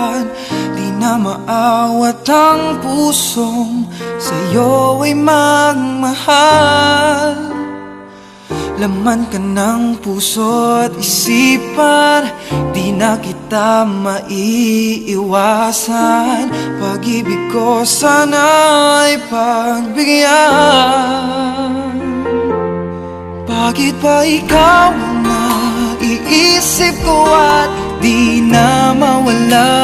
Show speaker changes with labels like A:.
A: usapan. Di na maawat ang pusong sa'yo ay magmahal. Laman ka ng puso at isipan, di na kita maiiwasan. Pag-ibig ko sana'y pagbigyan. Bakit ba ikaw ang naiisip ko at di na mawala?